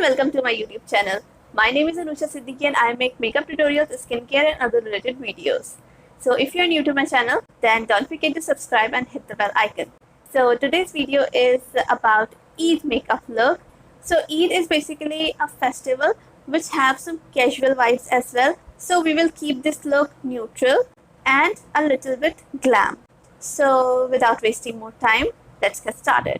welcome to my YouTube channel. My name is Anusha Siddiqui and I make makeup tutorials, skincare and other related videos. So if you're new to my channel, then don't forget to subscribe and hit the bell icon. So today's video is about Eid Makeup Look. So Eid is basically a festival which have some casual vibes as well. So we will keep this look neutral and a little bit glam. So without wasting more time, let's get started.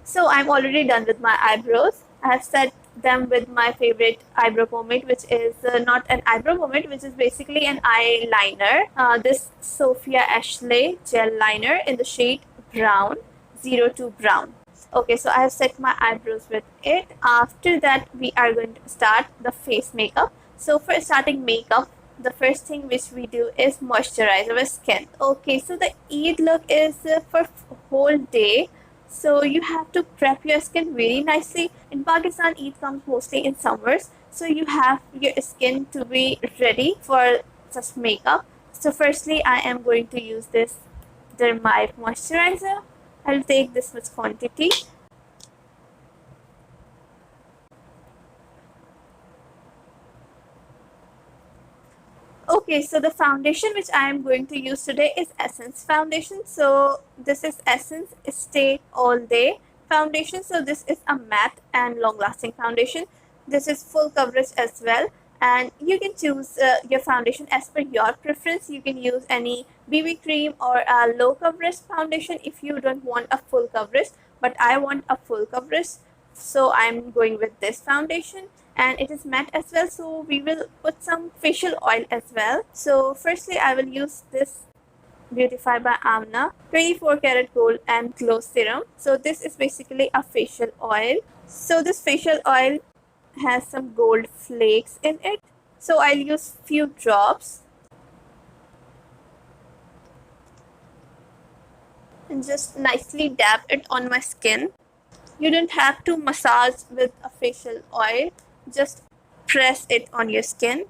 So I'm already done with my eyebrows. I have set them with my favorite eyebrow pomade, which is not an eyebrow pomade, which is basically an eyeliner. This Sophia Ashley gel liner in the shade brown, 02 brown. Okay, so I have set my eyebrows with it. After that, we are going to start the face makeup. So for starting makeup, the first thing which we do is moisturize our skin. Okay, so the Eid look is for whole day. So you have to prep your skin very nicely. In Pakistan, Eid comes mostly in summers. So you have your skin to be ready for such makeup. So firstly, I am going to use this Dermite moisturizer. I'll take this much quantity. Okay, so the foundation which I am going to use today is Essence foundation. So this is Essence Stay All Day foundation. So this is a matte and long lasting foundation. This is full coverage as well, and you can choose your foundation as per your preference. You can use any BB cream or a low coverage foundation if you don't want a full coverage, but I want a full coverage, so I'm going with this foundation. And it is matte as well, so we will put some facial oil as well. So firstly, I will use this Beautify by Amna 24 karat gold and glow serum. So this is basically a facial oil. So this facial oil has some gold flakes in it, so I'll use few drops and just nicely dab it on my skin. You don't have to massage with a facial oil, just press it on your skin.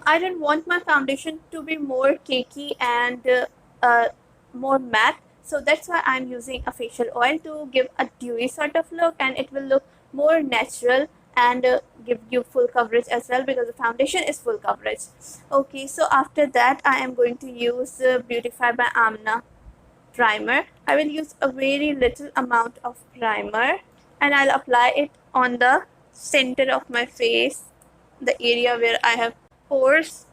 I don't want my foundation to be more cakey and more matte, so that's why I'm using a facial oil to give a dewy sort of look, and it will look more natural and give you full coverage as well, because the foundation is full coverage. Okay, so after that I am going to use Beautify by Amna primer. I will use a very little amount of primer and I'll apply it on the center of my face, the area where I have pores.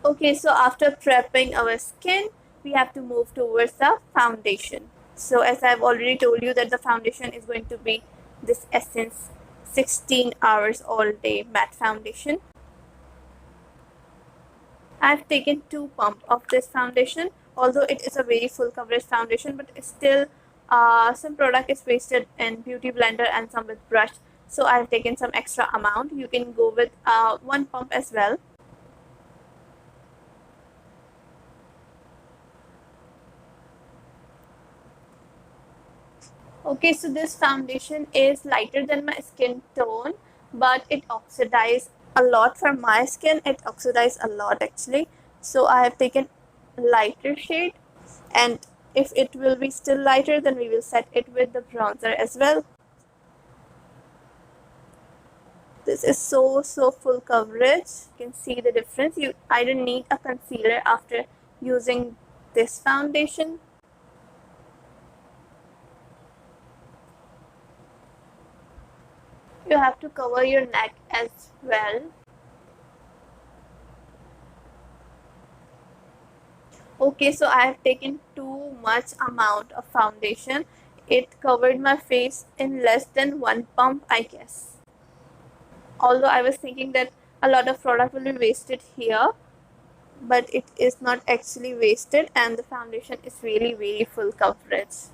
Okay, so after prepping our skin, we have to move towards the foundation. So as I've already told you that the foundation is going to be this Essence 16 hours all day matte foundation. I've taken 2 pumps of this foundation, although it is a very full coverage foundation, but still some product is wasted in beauty blender and some with brush, so I've taken some extra amount. You can go with 1 pump as well. Okay, so this foundation is lighter than my skin tone, but it oxidizes a lot for my skin. It oxidizes a lot actually, so I have taken lighter shade, and if it will be still lighter, then we will set it with the bronzer as well. This is so full coverage. You can see the difference. I don't need a concealer after using this foundation. You have to cover your neck as well. Okay, so I have taken too much amount of foundation. It covered my face in less than 1 pump, I guess. Although I was thinking that a lot of product will be wasted here, but it is not actually wasted, and the foundation is really very full coverage.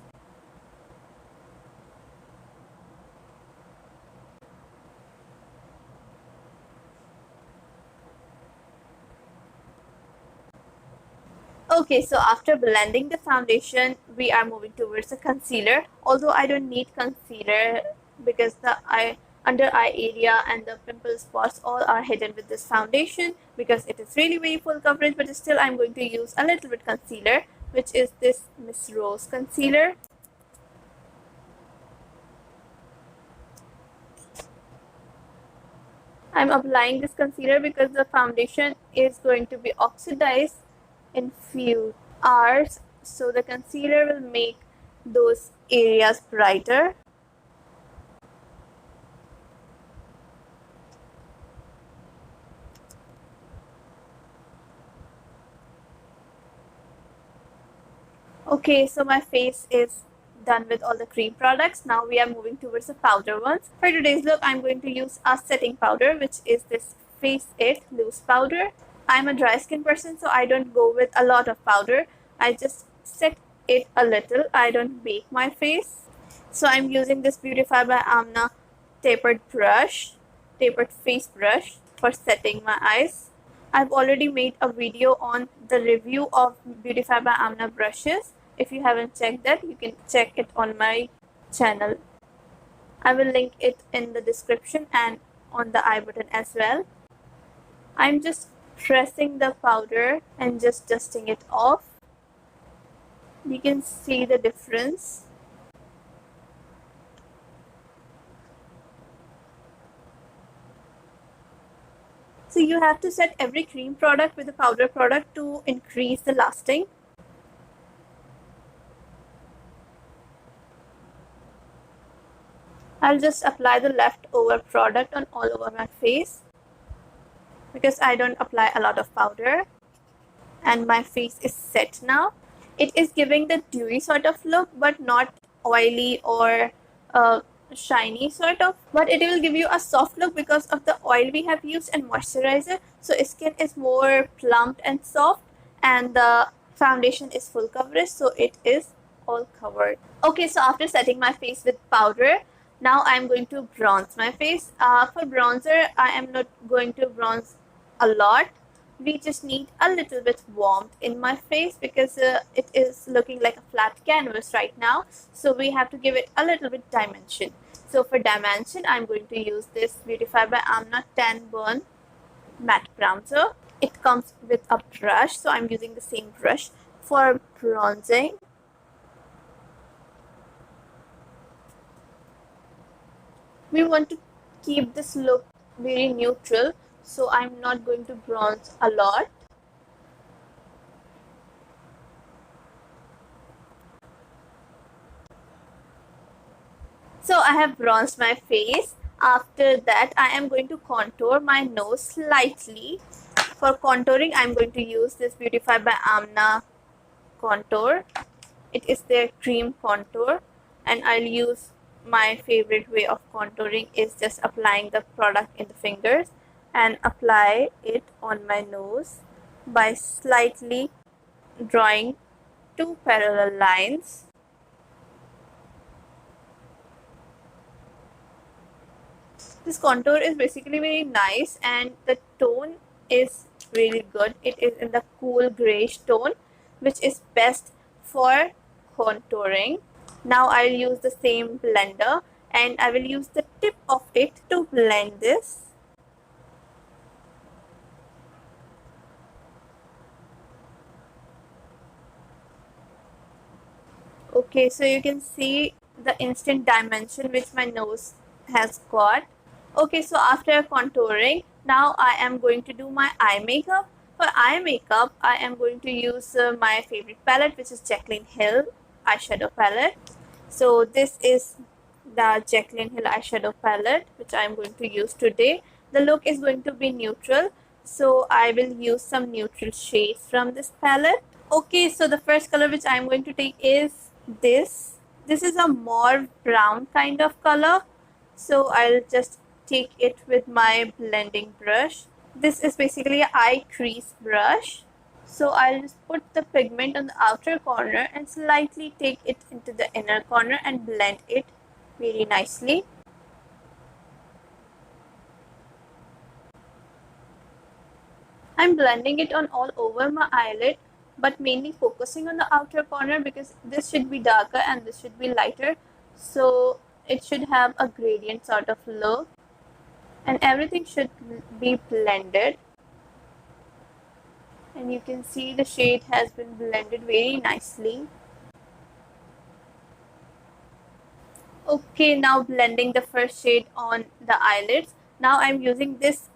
Okay, so after blending the foundation, we are moving towards the concealer. Although I don't need concealer because under eye area and the pimple spots all are hidden with this foundation because it is really very full coverage. But still I'm going to use a little bit concealer, which is this Miss Rose concealer. I'm applying this concealer because the foundation is going to be oxidized in few hours, so the concealer will make those areas brighter. Okay, so my face is done with all the cream products. Now we are moving towards the powder ones. For today's look, I'm going to use a setting powder, which is this Face It loose powder. I'm a dry skin person, so I don't go with a lot of powder. I just set it a little. I don't bake my face. So I'm using this Beautify by Amna tapered face brush for setting my eyes. I've already made a video on the review of Beautify by Amna brushes. If you haven't checked that, you can check it on my channel. I will link it in the description and on the I button as well. I'm just pressing the powder and just dusting it off. You can see the difference. So you have to set every cream product with a powder product to increase the lasting. I'll just apply the leftover product on all over my face because I don't apply a lot of powder. And my face is set now. It is giving the dewy sort of look, but not oily or shiny sort of. But it will give you a soft look because of the oil we have used and moisturizer. So skin is more plumped and soft, and the foundation is full coverage, so it is all covered. Okay, so after setting my face with powder, now I'm going to bronze my face. For bronzer, I am not going to bronze a lot. We just need a little bit warmth in my face because it is looking like a flat canvas right now. So we have to give it a little bit dimension. So for dimension, I'm going to use this Beautify by Amna Tan Burn Matte Bronzer. It comes with a brush, so I'm using the same brush for bronzing. We want to keep this look very neutral, so I'm not going to bronze a lot. So I have bronzed my face. After that, I am going to contour my nose slightly. For contouring, I'm going to use this Beautify by Amna contour. It is their cream contour, and I'll use my favorite way of contouring is just applying the product in the fingers and apply it on my nose by slightly drawing two parallel lines. This contour is basically very nice and the tone is really good. It is in the cool grayish tone, which is best for contouring. Now I'll use the same blender and I will use the tip of it to blend this. Okay, so you can see the instant dimension which my nose has got. Okay, so after contouring, now I am going to do my eye makeup. For eye makeup, I am going to use my favorite palette, which is Jaclyn Hill eyeshadow palette. So this is the Jaclyn Hill eyeshadow palette, which I am going to use today. The look is going to be neutral, so I will use some neutral shades from this palette. Okay, so the first color which I am going to take is this. This is a mauve brown kind of color. So I'll just take it with my blending brush. This is basically an eye crease brush. So I'll just put the pigment on the outer corner and slightly take it into the inner corner and blend it very nicely. I'm blending it on all over my eyelid, but mainly focusing on the outer corner because this should be darker and this should be lighter. So it should have a gradient sort of look. and everything should be blended. And you can see the shade has been blended very nicely. Okay, now blending the first shade on the eyelids. Now I'm using this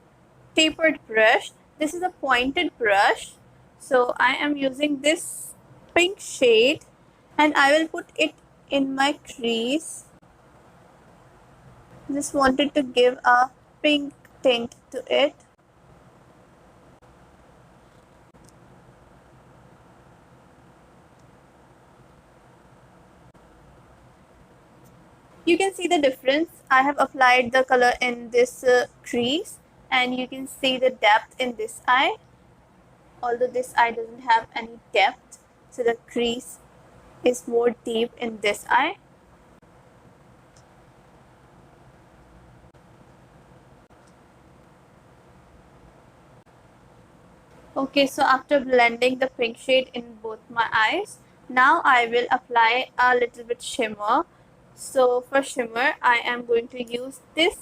tapered brush. This is a pointed brush. So I am using this pink shade and I will put it in my crease. Just wanted to give a pink tint to it. You can see the difference. I have applied the color in this crease and you can see the depth in this eye. Although this eye doesn't have any depth, so the crease is more deep in this eye. Okay, so after blending the pink shade in both my eyes, now I will apply a little bit shimmer. So for shimmer, I am going to use this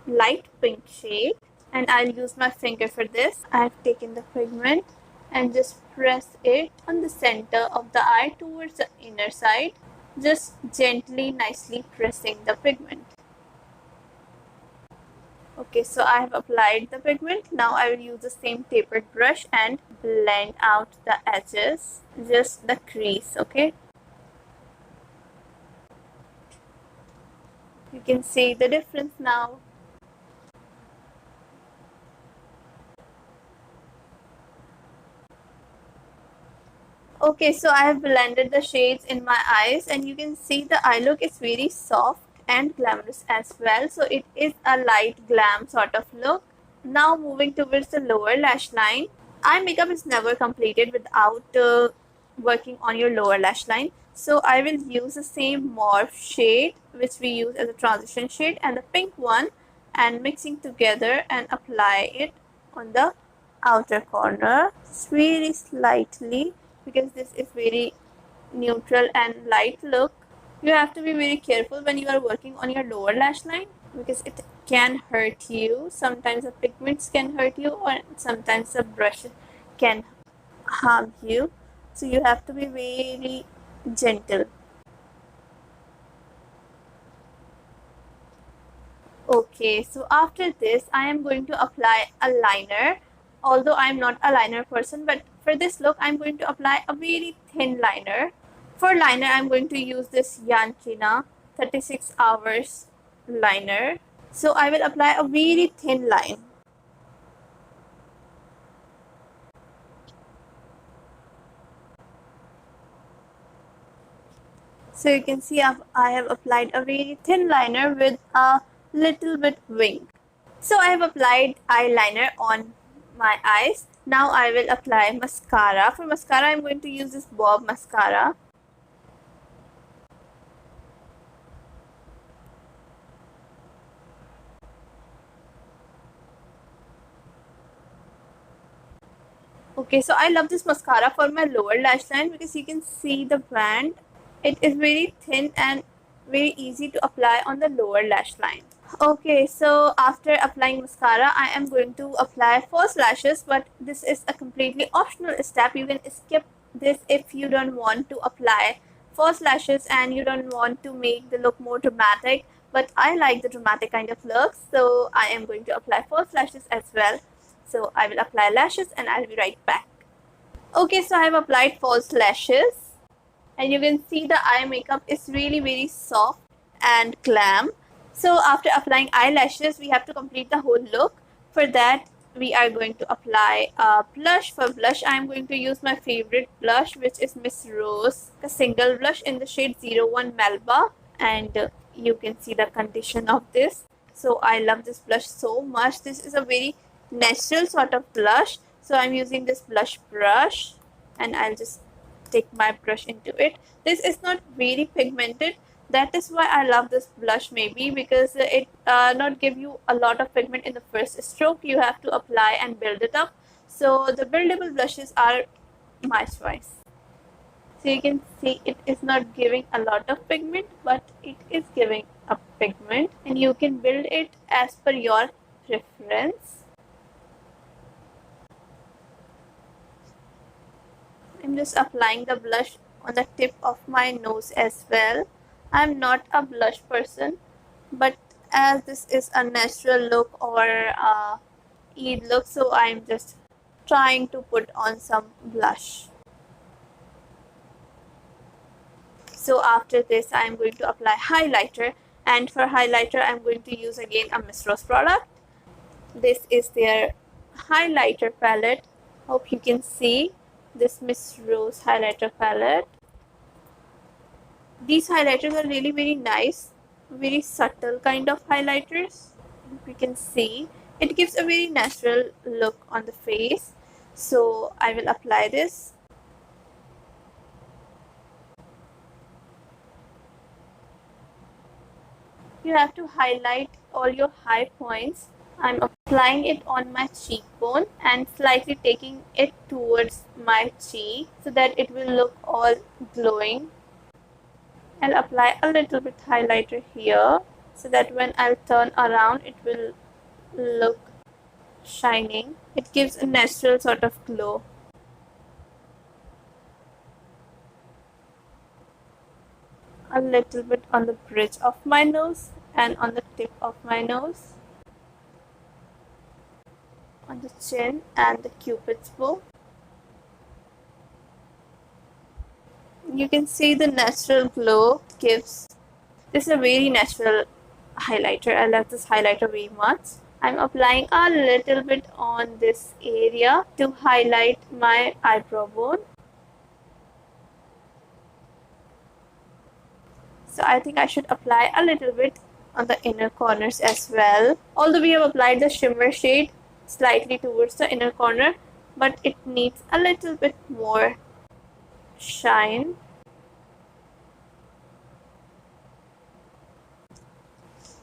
light pink shade and I'll use my finger for this. I've taken the pigment and just press it on the center of the eye towards the inner side, just gently, nicely pressing the pigment. Okay, so I have applied the pigment. Now I will use the same tapered brush and blend out the edges, just the crease, okay? You can see the difference now. Okay, so I have blended the shades in my eyes and you can see the eye look is very soft and glamorous as well. So it is a light glam sort of look. Now moving towards the lower lash line. Eye makeup is never completed without working on your lower lash line. So I will use the same mauve shade which we use as a transition shade and the pink one and mixing together and apply it on the outer corner just very slightly because this is very neutral and light look. You have to be very careful when you are working on your lower lash line because it can hurt you. Sometimes the pigments can hurt you or sometimes the brush can harm you. So you have to be very gentle. Okay, so after this, I am going to apply a liner. Although I'm not a liner person, but for this look, I'm going to apply a very thin liner. For liner, I'm going to use this Yanchina 36 hours liner. So I will apply a very thin line. So you can see I have applied a very thin liner with a little bit wing. So I have applied eyeliner on my eyes. Now I will apply mascara. For mascara, I'm going to use this Bob mascara. Okay, so I love this mascara for my lower lash line because you can see the band. It is very thin and very easy to apply on the lower lash line. Okay, so after applying mascara, I am going to apply false lashes, but this is a completely optional step. You can skip this if you don't want to apply false lashes and you don't want to make the look more dramatic. But I like the dramatic kind of look, so I am going to apply false lashes as well. So I will apply lashes and I'll be right back. Okay, so I have applied false lashes and you can see the eye makeup is really very soft and glam. So after applying eyelashes, we have to complete the whole look. For that, we are going to apply a blush. For blush, I am going to use my favorite blush, which is Miss Rose, a single blush in the shade 01 Melba. And you can see the condition of this. So I love this blush so much. This is a very natural sort of blush. So I'm using this blush brush and I'll just take my brush into it. This is not very pigmented. That is why I love this blush, maybe because it not give you a lot of pigment in the first stroke. You have to apply and build it up. So the buildable blushes are my choice. So you can see it is not giving a lot of pigment, but it is giving a pigment and you can build it as per your preference. I'm just applying the blush on the tip of my nose as well. I'm not a blush person, but as this is a natural look or a Eid look, so I'm just trying to put on some blush. So after this, I'm going to apply highlighter, and for highlighter, I'm going to use again a Miss Rose product. This is their highlighter palette. Hope you can see this Miss Rose highlighter palette. These highlighters are really very nice, very subtle kind of highlighters. You can see it gives a very natural look on the face. So I will apply this. You have to highlight all your high points. I'm applying it on my cheekbone and slightly taking it towards my cheek so that it will look all glowing. I'll apply a little bit highlighter here so that when I'll turn around it will look shining. It gives a natural sort of glow. A little bit on the bridge of my nose and on the tip of my nose, on the chin and the cupid's bow. You can see the natural glow it gives. This is a very natural highlighter. I love this highlighter very much. I'm applying a little bit on this area to highlight my eyebrow bone. So I think I should apply a little bit on the inner corners as well. Although we have applied the shimmer shade slightly towards the inner corner, but it needs a little bit more shine.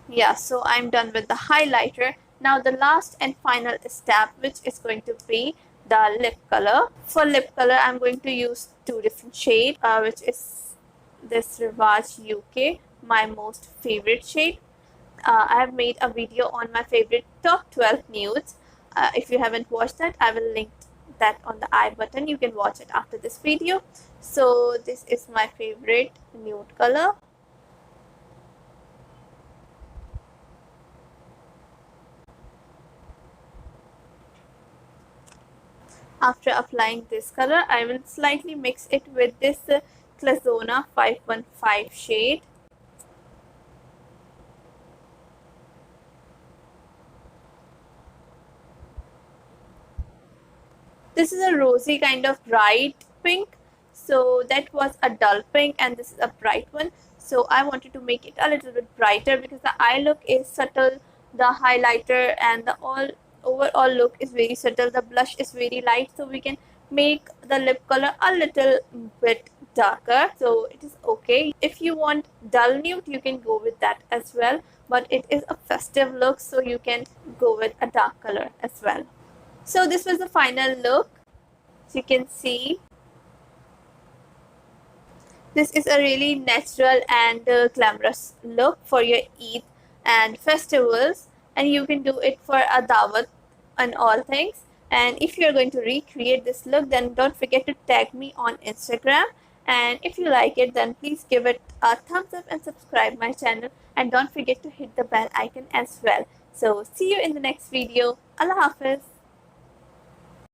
Yeah, so I'm done with the highlighter. Now the last and final step, which is going to be the lip color. For lip color, I'm going to use two different shades, which is this Rivage UK, my most favorite shade. I have made a video on my favorite top 12 nudes. If you haven't watched that, I will link that on the I button. You can watch it after this video. So this is my favorite nude color. After applying this color, I will slightly mix it with this Clazona 515 shade. This is a rosy kind of bright pink. So that was a dull pink and this is a bright one. So I wanted to make it a little bit brighter because the eye look is subtle, the highlighter and the overall look is very subtle. The blush is very light, so we can make the lip color a little bit darker. So it is okay. If you want dull nude, you can go with that as well. But it is a festive look, so you can go with a dark color as well. So this was the final look. As you can see, this is a really natural and glamorous look for your Eid and festivals, and you can do it for a dawat and all things. And if you're going to recreate this look, then don't forget to tag me on Instagram. And if you like it, then please give it a thumbs up and subscribe my channel. And don't forget to hit the bell icon as well. So see you in the next video. Allah Hafiz.